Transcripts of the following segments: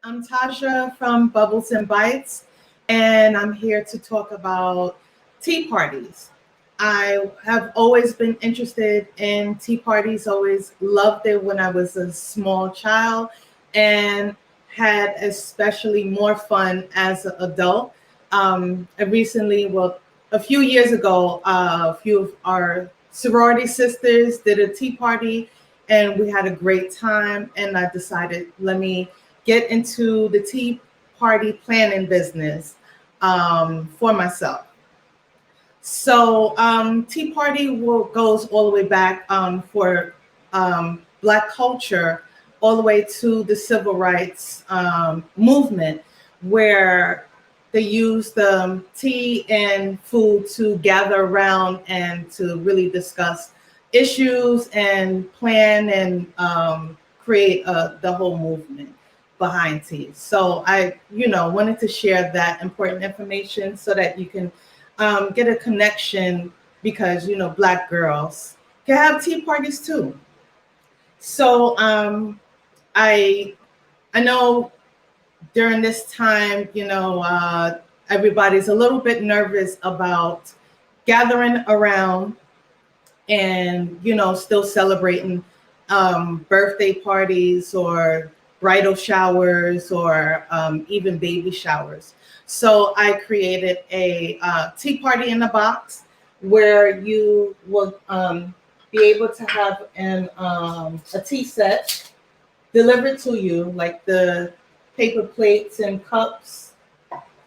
I'm Tajah from Bubbles Bites, and I'm here to talk about tea parties. I have always been interested in tea parties, always loved it when I was a small child, and had especially more fun as an adult. I recently, well, a few years ago, a few of our sorority sisters did a tea party, and we had a great time. And I decided, let me get into the tea party planning business for myself. So Tea Party goes all the way back for Black culture, all the way to the civil rights movement, where they used tea and food to gather around and to really discuss issues and plan and create the whole movement behind tea. So I, wanted to share that important information so that you can get a connection, because Black girls can have tea parties too. So I I know during this time, everybody's a little bit nervous about gathering around and still celebrating birthday parties or bridal showers or even baby showers. So I created a tea party in a box where you will be able to have a tea set delivered to you, like the paper plates and cups,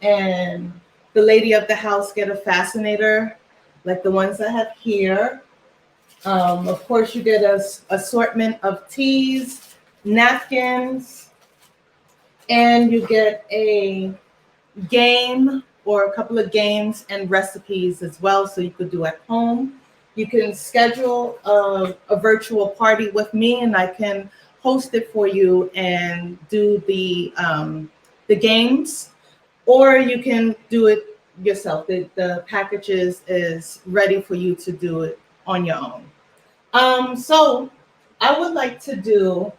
and the lady of the house get a fascinator like the ones I have here. Of course, you get a assortment of teas, napkins, and you get a game or a couple of games and recipes as well, so you could do at home. You can schedule a virtual party with me, and I can host it for you and do the games, or you can do it yourself. The packages is ready for you to do it on your own. So I would like to do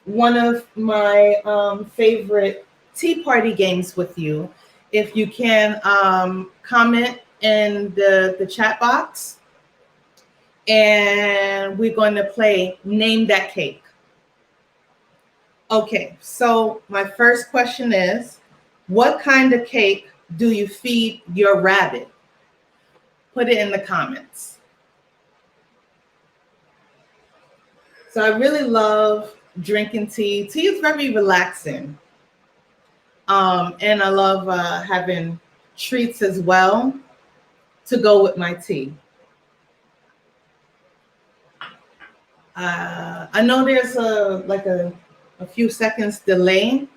one of my favorite tea party games with you. If you can comment in the chat box, and we're going to play Name That Cake. Okay, so my first question is, what kind of cake do you feed your rabbit? Put it in the comments. So I really love drinking tea. Tea is very relaxing. And I love having treats as well to go with my tea. I know there's a few seconds delay.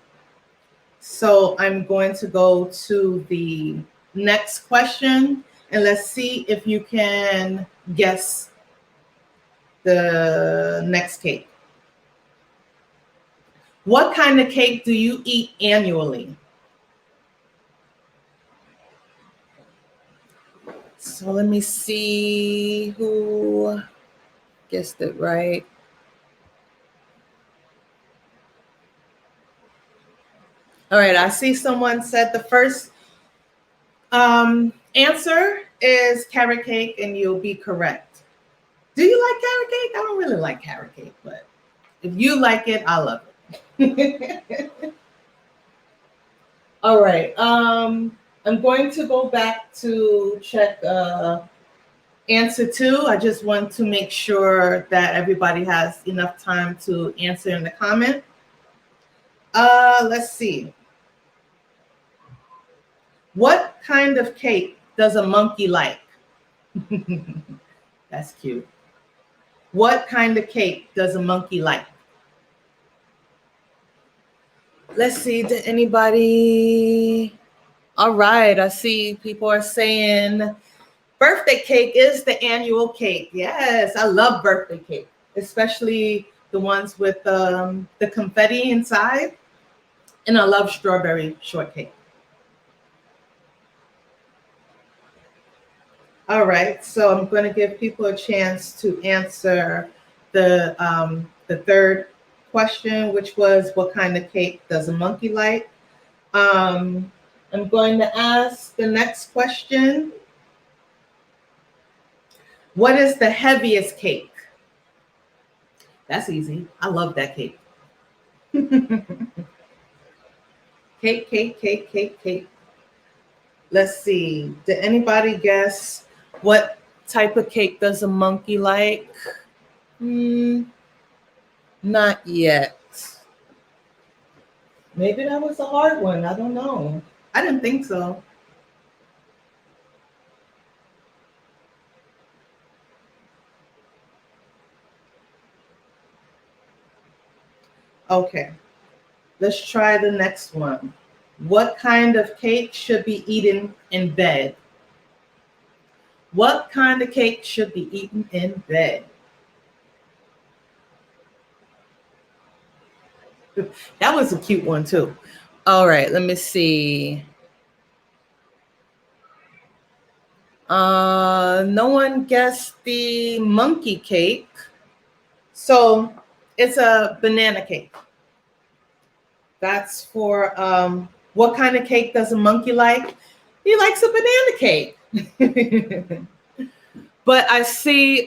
So I'm going to go to the next question, and let's see if you can guess the next cake. What kind of cake do you eat annually? So let me see who guessed it right. All right, I see someone said the first answer is carrot cake, and you'll be correct. Do you like carrot cake? I don't really like carrot cake, but if you like it, I love it. All right. I'm going to go back to check answer 2. I just want to make sure that everybody has enough time to answer in the comment. Let's see. What kind of cake does a monkey like? That's cute. What kind of cake does a monkey like? Let's see, did anybody? All right, I see people are saying birthday cake is the annual cake. Yes, I love birthday cake, especially the ones with the confetti inside. And I love strawberry shortcake. All right, so I'm going to give people a chance to answer the third question, which was what kind of cake does a monkey like? I'm going to ask the next question. What is the heaviest cake? That's easy. I love that cake. Cake. Let's see. Did anybody guess what type of cake does a monkey like? Not yet. Maybe that was a hard one. I don't know. I didn't think so. Okay. Let's try the next one. What kind of cake should be eaten in bed? What kind of cake should be eaten in bed? That was a cute one too. All right, let me see. No one guessed the monkey cake. So it's a banana cake. That's for what kind of cake does a monkey like? He likes a banana cake. But I see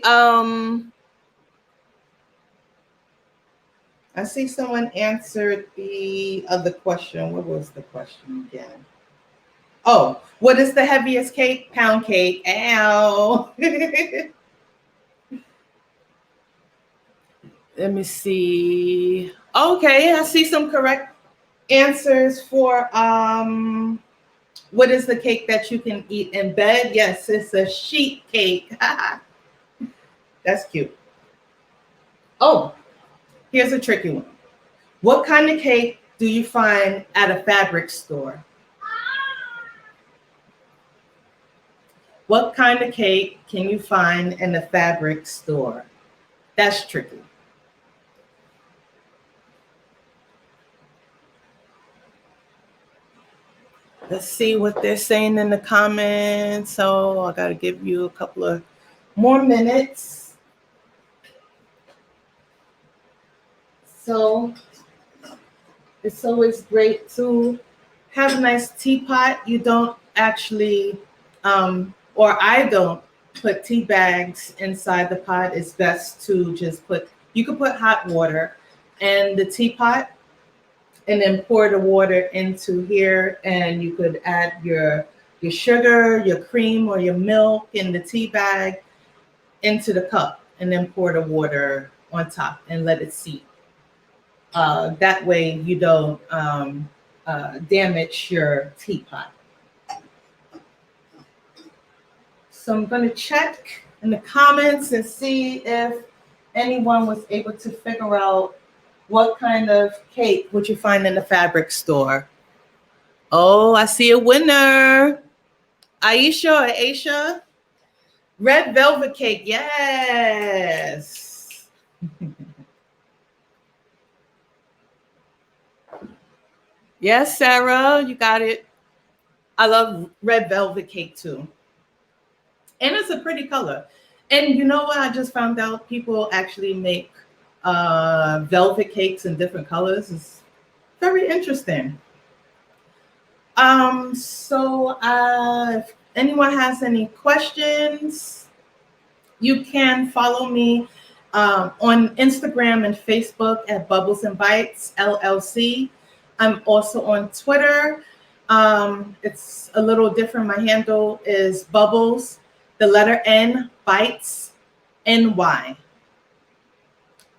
someone answered the other question. What was the question again? Oh, what is the heaviest cake? Pound cake. Ow. Let me see. Okay, I see some correct answers for what is the cake that you can eat in bed? Yes, it's a sheet cake. That's cute. Oh, here's a tricky one. What kind of cake do you find at a fabric store? What kind of cake can you find in a fabric store? That's tricky. Let's see what they're saying in the comments. So I got to give you a couple of more minutes. So it's always great to have a nice teapot. You don't actually, or I don't put tea bags inside the pot. It's best to just you could put hot water in the teapot and then pour the water into here, and you could add your sugar, your cream, or your milk in the tea bag into the cup, and then pour the water on top and let it seep. That way you don't damage your teapot. So I'm going to check in the comments and see if anyone was able to figure out what kind of cake would you find in the fabric store. Oh, I see a winner. Aisha or Aisha? Red velvet cake, yes. Yes, Sarah, you got it. I love red velvet cake too. And it's a pretty color. And you know what? I just found out people actually make velvet cakes in different colors. It's very interesting. So if anyone has any questions, you can follow me on Instagram and Facebook at Bubbles Bites LLC. I'm also on Twitter. It's a little different. My handle is Bubbles, the letter N, Bites, NY.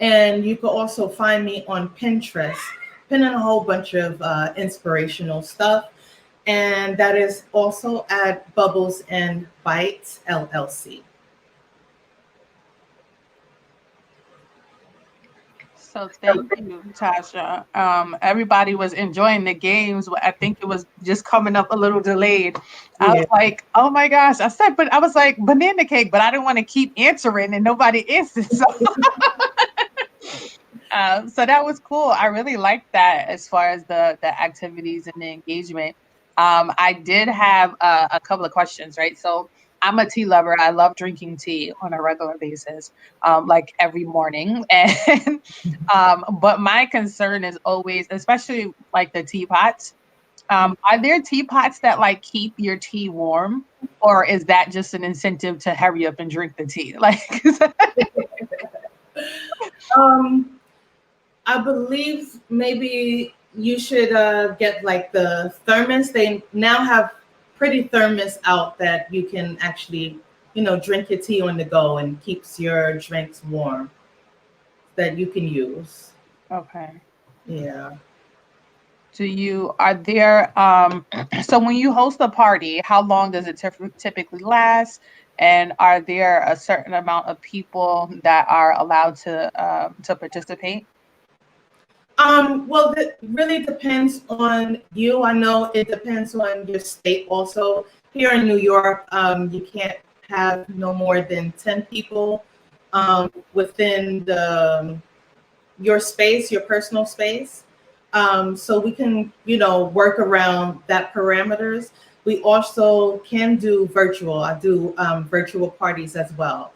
And you can also find me on Pinterest, pinning a whole bunch of inspirational stuff. And that is also at Bubbles and Bites LLC. So thank you, Tasha. Everybody was enjoying the games. I think it was just coming up a little delayed. I was like, oh my gosh. I was like, banana cake, but I didn't want to keep answering and nobody answered. So, so that was cool. I really liked that as far as the activities and the engagement. I did have a couple of questions, right? So I'm a tea lover. I love drinking tea on a regular basis, like every morning. And but my concern is always, especially like the teapots. Are there teapots that like keep your tea warm, or is that just an incentive to hurry up and drink the tea? Like, Um, I believe maybe you should get like the thermos. They now have pretty thermos out that you can actually, drink your tea on the go and keeps your drinks warm that you can use. okay. Yeah. Are there, so when you host a party, how long does it typically last? And are there a certain amount of people that are allowed to participate? Well, it really depends on you. I know it depends on your state also. Here in New York, you can't have no more than 10 people within your space, your personal space. So we can, work around that parameters. We also can do virtual. I do virtual parties as well.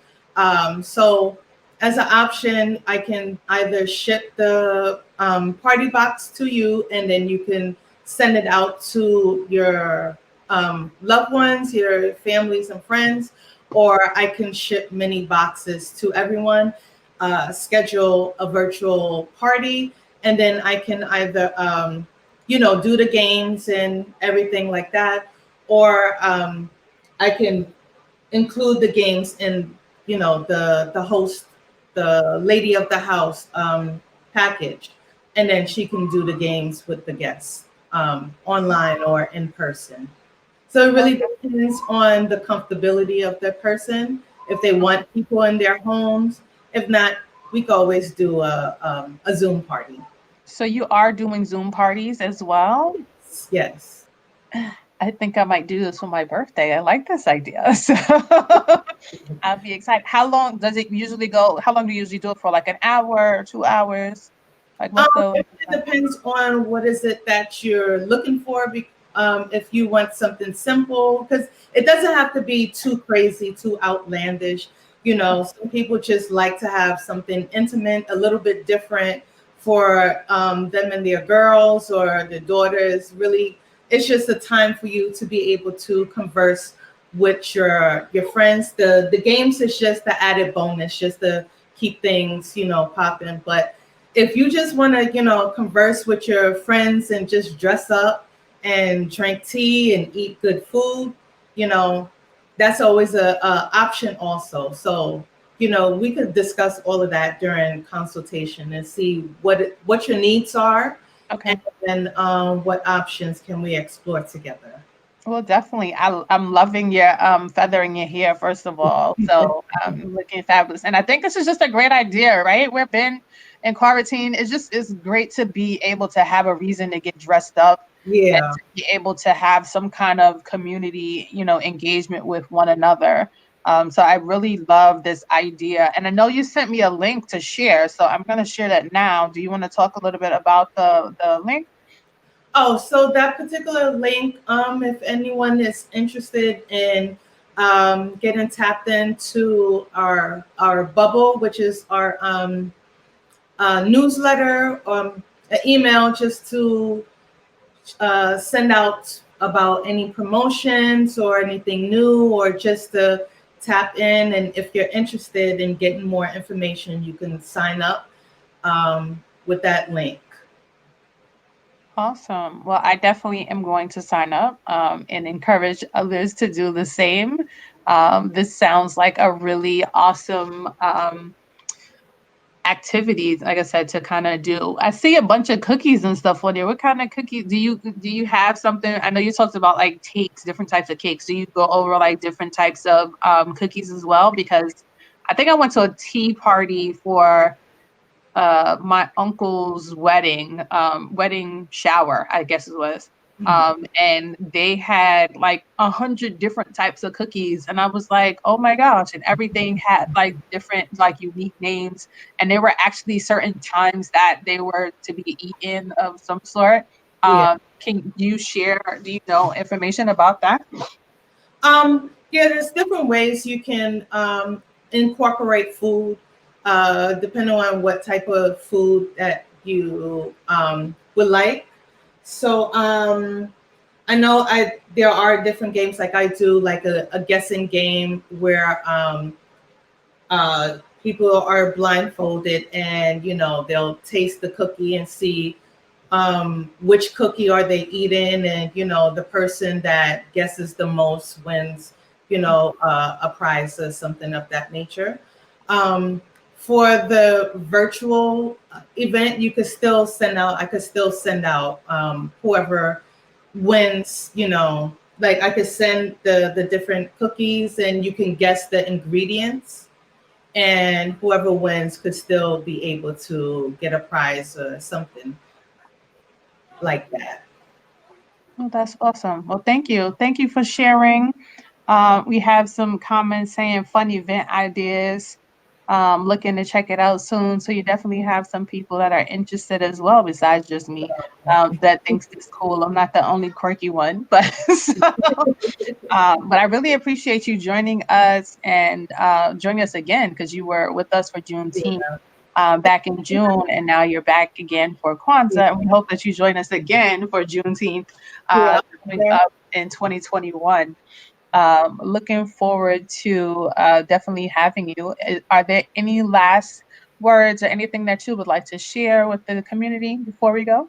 So as an option, I can either ship the party box to you, and then you can send it out to your loved ones, your families and friends, or I can ship mini boxes to everyone, schedule a virtual party, and then I can either, do the games and everything like that, or I can include the games in, the host, the lady of the house package, and then she can do the games with the guests online or in person. So it really depends on the comfortability of the person. If they want people in their homes, if not, we can always do a Zoom party. So you are doing Zoom parties as well? Yes. I think I might do this for my birthday. I like this idea. So I'll be excited. How long does it usually go? How long do you usually do it for? Like an hour or 2 hours? Like what's the It depends on what is it that you're looking for. If you want something simple, because it doesn't have to be too crazy, too outlandish. Some people just like to have something intimate, a little bit different for them and their girls or their daughters. Really, it's just a time for you to be able to converse with your friends. The games is just the added bonus, just to keep things popping. But if you just want to, converse with your friends and just dress up and drink tea and eat good food, you know, that's always a option also. So, we could discuss all of that during consultation and see what your needs are, okay. and then what options can we explore together. Well, definitely. I'm loving your feathering your hair, first of all. So looking fabulous. And I think this is just a great idea, right? We've been in quarantine. It's great to be able to have a reason to get dressed up and Yeah. to be able to have some kind of community, engagement with one another. So I really love this idea. And I know you sent me a link to share. So I'm gonna share that now. Do you want to talk a little bit about the link? Oh, so that particular link, if anyone is interested in getting tapped into our bubble, which is our newsletter, an email just to send out about any promotions or anything new, or just to tap in. And if you're interested in getting more information, you can sign up with that link. Awesome. Well, I definitely am going to sign up and encourage others to do the same. This sounds like a really awesome activity, like I said, to kind of do. I see a bunch of cookies and stuff on there. What kind of cookies do you have something? I know you talked about like cakes, different types of cakes. Do you go over like different types of cookies as well? Because I think I went to a tea party for my uncle's wedding shower, I guess it was. And they had like 100 different types of cookies, and I was like, oh my gosh! And everything had like different, like unique names, and there were actually certain times that they were to be eaten of some sort. Yeah. Can you share? Do you know information about that? Yeah, there's different ways you can incorporate food, depending on what type of food that you would like. So I know there are different games, like I do like a guessing game where people are blindfolded, and they'll taste the cookie and see which cookie are they eating, and the person that guesses the most wins a prize or something of that nature. um, for the virtual event, you could still send out I could still send out whoever wins, like I could send the different cookies, and you can guess the ingredients, and whoever wins could still be able to get a prize or something like that. Oh, that's awesome. Well, thank you. Thank you for sharing. We have some comments saying fun event ideas. Looking to check it out soon. So you definitely have some people that are interested as well, besides just me, that thinks it's cool. I'm not the only quirky one, but but I really appreciate you joining us and joining us again, because you were with us for Juneteenth Yeah, back in June, and now you're back again for Kwanzaa. And we hope that you join us again for Juneteenth uh, coming yeah. up in 2021. Looking forward to definitely having you. Are there any last words or anything that you would like to share with the community before we go?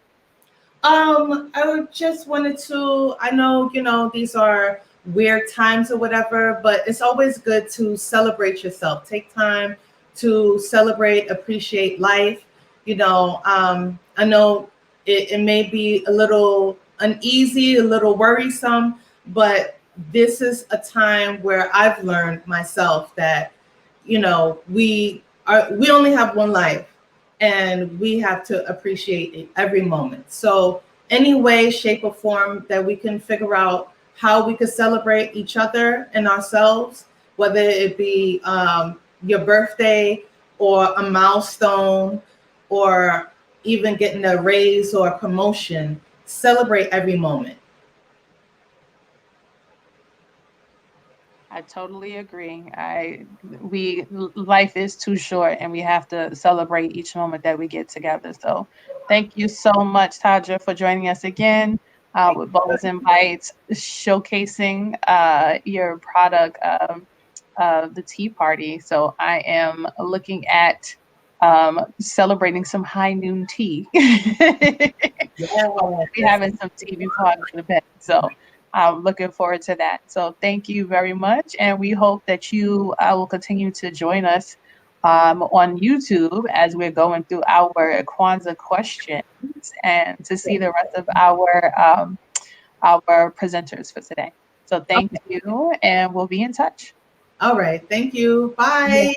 Just wanted to, I know, these are weird times or whatever, but it's always good to celebrate yourself. Take time to celebrate, appreciate life. I know it may be a little uneasy, a little worrisome, but this is a time where I've learned myself that, we only have one life, and we have to appreciate it every moment. So any way, shape, or form that we can figure out how we could celebrate each other and ourselves, whether it be your birthday or a milestone, or even getting a raise or a promotion, celebrate every moment. I totally agree. Life is too short, and we have to celebrate each moment that we get together. So thank you so much, Taja, for joining us again with Bubbles and Bites, showcasing your product, the tea party. So I am looking at celebrating some high noon tea. Be Yes. having some tea before I go to bed. So I'm looking forward to that. So thank you very much. And we hope that you will continue to join us on YouTube as we're going through our Kwanzaa questions, and to see the rest of our presenters for today. So thank Okay. you, and we'll be in touch. All right. Thank you. Bye.